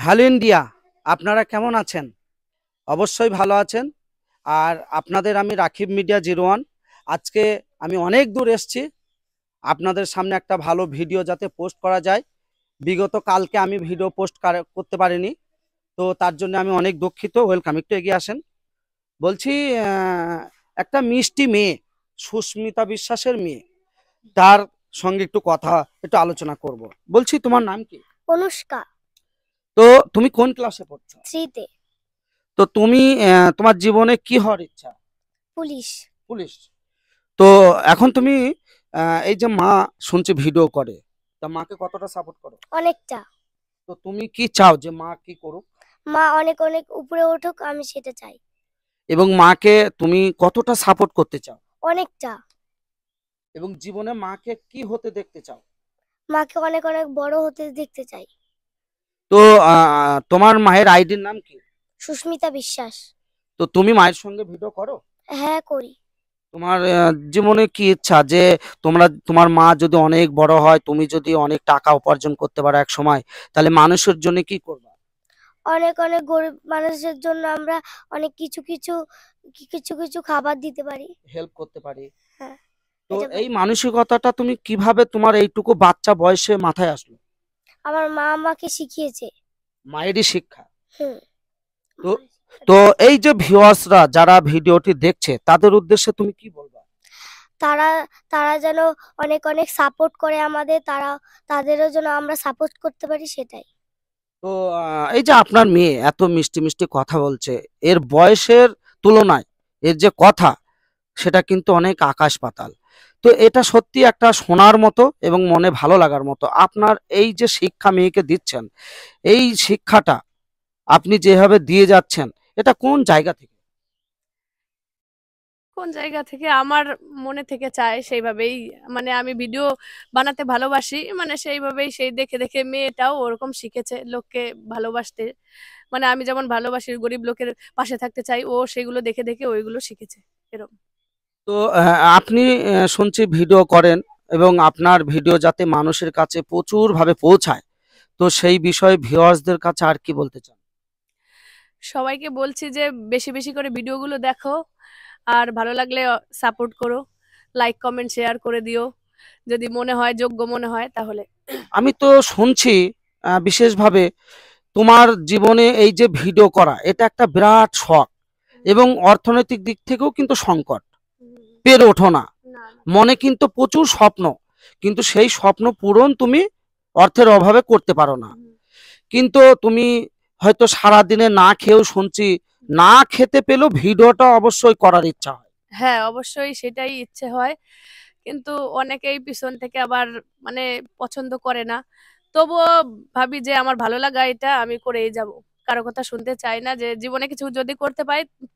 Hello India, আপনারা কেমন আছেন? অবশ্যই ভালো আছেন। আর আপনাদের আমি রাকিব মিডিয়া 01। আজকে আমি অনেক দূর এসেছি আপনাদের সামনে একটা ভালো ভিডিও যাতে পোস্ট করা যায়। বিগত কালকে আমি ভিডিও পোস্ট করতে পারিনি, তো তার জন্য আমি অনেক দুঃখিত। ওয়েলকাম, একটু এগিয়ে আসেন। বলছি, একটা মিষ্টি মেয়ে, সুস্মিতা বিশ্বাসের মেয়ে, তার সঙ্গে একটু আলোচনা করব। বলছি, তোমার নাম কি? অনুষ্কা। তো তুমি কোন ক্লাসে পড়ছো? 3 তে। তো তুমি তোমার জীবনে কি হওয়ার ইচ্ছা? পুলিশ। পুলিশ। তো এখন তুমি এই যে মা শুনছি ভিডিও করে, তা মাকে কতটা সাপোর্ট করো? অনেকটা। তো তুমি কি চাও যে মা কি করুক? মা অনেক অনেক উপরে উঠুক, আমি সেটা চাই। এবং মাকে তুমি কতটা সাপোর্ট করতে চাও? অনেকটা। এবং জীবনে মাকে কি হতে দেখতে চাও? মাকে অনেক অনেক বড় হতে দেখতে চাই। তো তোমার মায়ের আইডির নাম কি? সুস্মিতা বিশ্বাস। তো তুমি মায়ের সঙ্গে ভিডিও করো? হ্যাঁ, করি। তোমার জীবনে কি ইচ্ছা যে তোমার মা যদি অনেক বড় হয়, তুমি যদি অনেক টাকা উপার্জন করতে পারো এক সময়, তাহলে মানুষের জন্য কি করবা? অনেক অনেক গরিব মানুষের জন্য আমরা অনেক কিছু কিছু কিছু কিছু খাবার দিতে পারি। হেল্প করতে পারি। হ্যাঁ। তো এটা এই মানসিকতাটা তুমি কিভাবে তোমার এইটুকু বাচ্চা বয়সে মাথায় আসলো? আমার মা আমাকে শিখিয়েছে। মায়েরই শিক্ষা। হুম। তো তো এই যে ভিউয়ার্সরা যারা ভিডিওটি দেখছে, তাদের উদ্দেশ্যে তুমি কি বলবা? তারা তারা যেন অনেক অনেক সাপোর্ট করে আমাদের, তাদেরও যেন আমরা সাপোর্ট করতে পারি, সেটাই। তো এই যে আপনার মেয়ে এত মিষ্টি মিষ্টি কথা বলছে, এর বয়সের তুলনায় এর যে কথা, সেটা কিন্তু অনেক আকাশ পাতাল। তো এটা সত্যি একটা শোনার মতো এবং মনে ভালো লাগার মতো। আপনার এই যে শিক্ষা মেয়েকে দিচ্ছেন, এই শিক্ষাটা আপনি যেভাবে দিয়ে যাচ্ছেন, এটা কোন জায়গা থেকে? কোন জায়গা থেকে? আমার মনে থেকে চায় সেইভাবেই, মানে আমি ভিডিও বানাতে ভালোবাসি, মানে সেইভাবেই সেই দেখে দেখে মেয়েটাও ওরকম শিখেছে লোককে ভালোবাসতে। মানে আমি যেমন ভালোবাসি, গরিব লোকের পাশে থাকতে চাই, ও সেগুলো দেখে দেখে ওইগুলো শিখেছে এরকম। তো আপনি শুনছি ভিডিও করেন এবং আপনার ভিডিও যাতে মানুষের কাছে প্রচুর ভাবে পৌঁছায়, তো সেই বিষয়ে ভিউয়ার্সদের কাছে আর কি বলতে চান? সবাইকে বলছি যে বেশি বেশি করে ভিডিওগুলো দেখো, আর ভালো লাগলে সাপোর্ট করো, লাইক কমেন্ট শেয়ার করে দিও, যদি মনে হয় যোগ্য মনে হয় তাহলে। আমি তো শুনছি বিশেষভাবে তোমার জীবনে এই যে ভিডিও করা, এটা একটা বিরাট শখ এবং অর্থনৈতিক দিক থেকেও কিন্তু সংকট, পেরে ওঠো না। না, মনে কিন্তু প্রচুর স্বপ্ন, কিন্তু সেই স্বপ্ন পূরণ তুমি অর্থের অভাবে করতে পারো না। কিন্তু তুমি হয়তো সারা দিনে না খেয়েও শুনছি, না খেতে পেলেও ভিডিওটা অবশ্যই করার ইচ্ছা হয়। হ্যাঁ, অবশ্যই সেটাই ইচ্ছে হয়, কিন্তু অনেকেই পিছন থেকে আবার মানে পছন্দ করে না। তবুও ভাবি যে আমার ভালো লাগা এটা আমি করেই যাব, কারো কথা শুনতে চাই না, যে জীবনে কিছু যদি করতে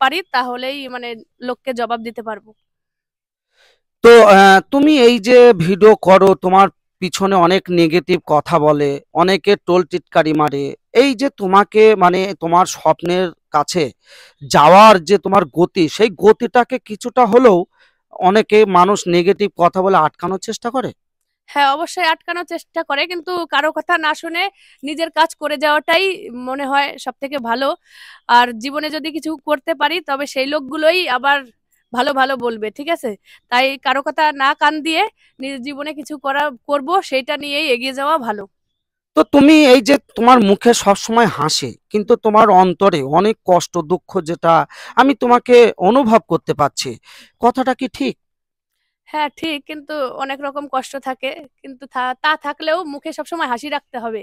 পারি তাহলেই মানে লোককে জবাব দিতে পারবো। তো তুমি এই যে ভিডিও করো, তোমার পিছনে অনেক নেগেটিভ কথা বলে, অনেকে টোল টিটকারি মারে। এই যে তোমাকে মানে তোমার স্বপ্নের কাছে যাওয়ার যে তোমার গতি, সেই গতিটাকে কিছুটা হলেও অনেকে মানুষ নেগেটিভ কথা বলে আটকানোর চেষ্টা করে। হ্যাঁ, অবশ্যই আটকানোর চেষ্টা করে, কিন্তু কারো কথা না শুনে নিজের কাজ করে যাওয়াটাই মনে হয় সব থেকে ভালো। আর জীবনে যদি কিছু করতে পারি তবে সেই লোকগুলোই আবার ভালো ভালো বলবে, ঠিক আছে? তাই কারো কথা না কান দিয়ে নিজের জীবনে কিছু করব, সেইটা নিয়েই এগিয়ে যাওয়া ভালো। তো তুমি এই যে তোমার মুখে সবসময় হাসি, কিন্তু তোমার অন্তরে অনেক কষ্ট দুঃখ, যেটা আমি তোমাকে অনুভব করতে পারছি, কথাটা কি ঠিক? হ্যাঁ ঠিক, কিন্তু অনেক রকম কষ্ট থাকে, কিন্তু তা থাকলেও মুখে সবসময় হাসি রাখতে হবে।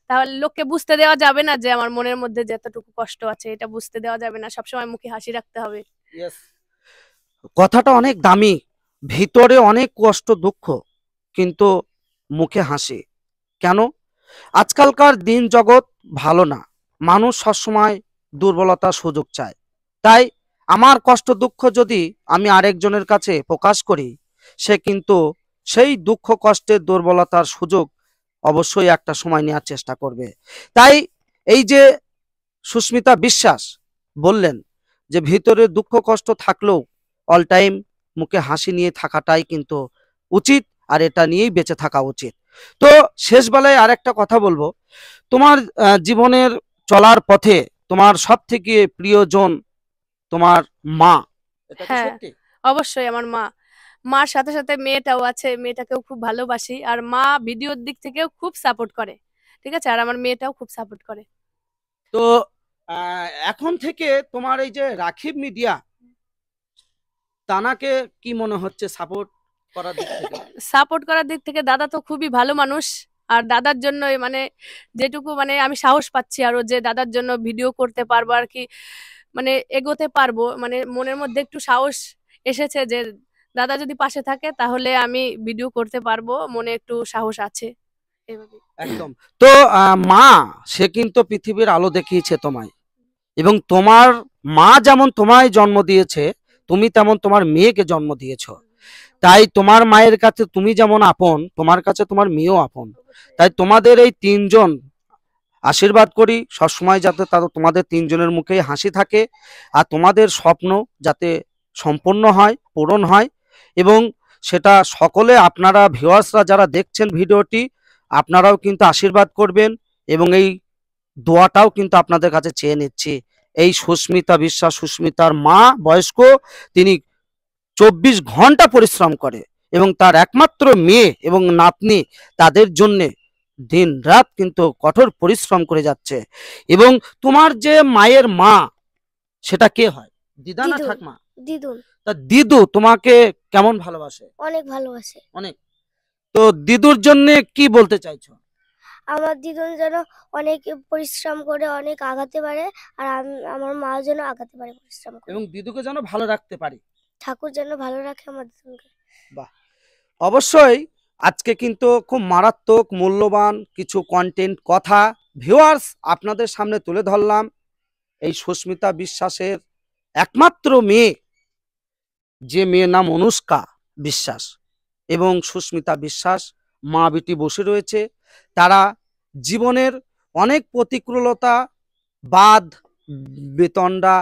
তাহলে লোককে বুঝতে দেওয়া যাবে না যে আমার মনের মধ্যে যে এতটুকু কষ্ট আছে, এটা বুঝতে দেওয়া যাবে না, সবসময় মুখে হাসি রাখতে হবে। Yes. কথাটা অনেক দামি। ভিতরে অনেক কষ্ট দুঃখ, কিন্তু মুখে হাসি। কেন? আজকালকার দিন জগৎ ভালো না, মানুষ সবসময় দুর্বলতার সুযোগ চায়। তাই আমার কষ্ট দুঃখ যদি আমি আরেকজনের কাছে প্রকাশ করি, সে কিন্তু সেই দুঃখ কষ্টের দুর্বলতার সুযোগ অবশ্যই একটা সময় নেওয়ার চেষ্টা করবে। তাই এই যে সুস্মিতা বিশ্বাস বললেন যে ভিতরে দুঃখ কষ্ট থাকলেও অল টাইম মুখে হাসি নিয়ে থাকাটাই কিন্তু উচিত, আর এটা নিয়েই বেঁচে থাকা উচিত। তো শেষ বেলায় আর একটা কথা বলবো, তোমার জীবনের চলার পথে তোমার সব থেকে প্রিয়জন তোমার মা, এটা কি হ্যাঁ। সত্যি? অবশ্যই আমার মা। মার সাথে সাথে মেয়েটাও আছে, মেয়েটাকেও খুব ভালোবাসি। আর মা ভিডিওর দিক থেকেও খুব সাপোর্ট করে, ঠিক আছে। আর আমার মেয়েটাও খুব সাপোর্ট করে। তো এখন থেকে তোমার এই যে রাখিব মিডিয়া, তানাকে কি মনে হচ্ছে সাপোর্ট করার দিক থেকে? সাপোর্ট করার দিক থেকে দাদা তো খুবই ভালো মানুষ। আর দাদার জন্য মানে যেটুকু মানে আমি সাহস পাচ্ছি আরো, যে দাদার জন্য ভিডিও করতে পারবো আর কি, মানে এগোতে পারবো, মানে মনের মধ্যে একটু সাহস এসেছে যে দাদা যদি পাশে থাকে তাহলে আমি ভিডিও করতে পারবো, মনে একটু সাহস আছে এভাবে। একদম। তো মা সে কিন্তু পৃথিবীর আলো দেখিয়েছে তোমায়, এবং তোমার মা যেমন তোমায় জন্ম দিয়েছে, তুমি তেমন তোমার মেয়েকে জন্ম দিয়েছো। তাই তোমার মায়ের কাছে তুমি যেমন আপন, তোমার কাছে তোমার মেয়েও আপন। তাই তোমাদের এই তিনজন আশীর্বাদ করি সবসময় যাতে তোমাদের তিনজনের মুখেই হাসি থাকে, আর তোমাদের স্বপ্ন যাতে সম্পূর্ণ হয়, পূরণ হয়। এবং সেটা সকলে আপনারা ভিউয়ার্সরা যারা দেখছেন ভিডিওটি, আপনারাও কিন্তু আশীর্বাদ করবেন, এবং এই দোয়াটাও কিন্তু আপনাদের কাছে চেয়ে নিচ্ছি। এই সুস্মিতা বিশ্বাস, সুস্মিতার মা বয়স্ক, তিনি 24 ঘন্টা পরিশ্রম করে, এবং তার একমাত্র মেয়ে এবং নাতনি, তাদের জন্যে দিন রাত কিন্তু কঠোর পরিশ্রম করে যাচ্ছে। এবং তোমার যে মায়ের মা, সেটা কে হয়? দিদা না দিদুন। ঠাকমা? দিদুন তা দিদু তোমাকে কেমন ভালোবাসে? অনেক ভালোবাসে। অনেক। তো দিদুর জন্য কি বলতে চাইছো? আমার দিদুন যেন অনেক পরিশ্রম করে অনেক আগাতে পারে, আর আমার মা যেন আগাতে পারে পরিশ্রম করে। এবং দিদুকে যেন ভালো রাখতে পারি। ঠাকুর যেন ভালো রাখে আমার দিদুনকে। বাহ, অবশ্যই। আজকে কিন্তু খুব মারাত্মক মূল্যবান কিছু কন্টেন্ট কথা ভিউয়ার্স আপনাদের সামনে তুলে ধরলাম। এই সুস্মিতা বিশ্বাসের একমাত্র মেয়ে, যে মেয়ের নাম অনুষ্কা বিশ্বাস, এবং সুস্মিতা বিশ্বাস মা বেটি বসে রয়েছে। তারা জীবনের অনেক প্রতিকূলতা, বাদ বেতনডা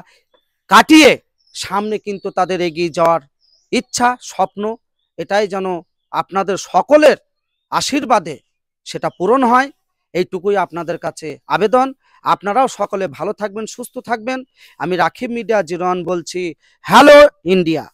কাটিয়ে সামনে কিন্তু তাদের এগিয়ে যাওয়ার ইচ্ছা, স্বপ্ন। এটাই যেন আপনাদের সকলের আশীর্বাদে সেটা পূরণ হয়, এইটুকুই আপনাদের কাছে আবেদন। আপনারাও সকলে ভালো থাকবেন, সুস্থ থাকবেন। আমি রাখিব মিডিয়া 01 বলছি। Hello India.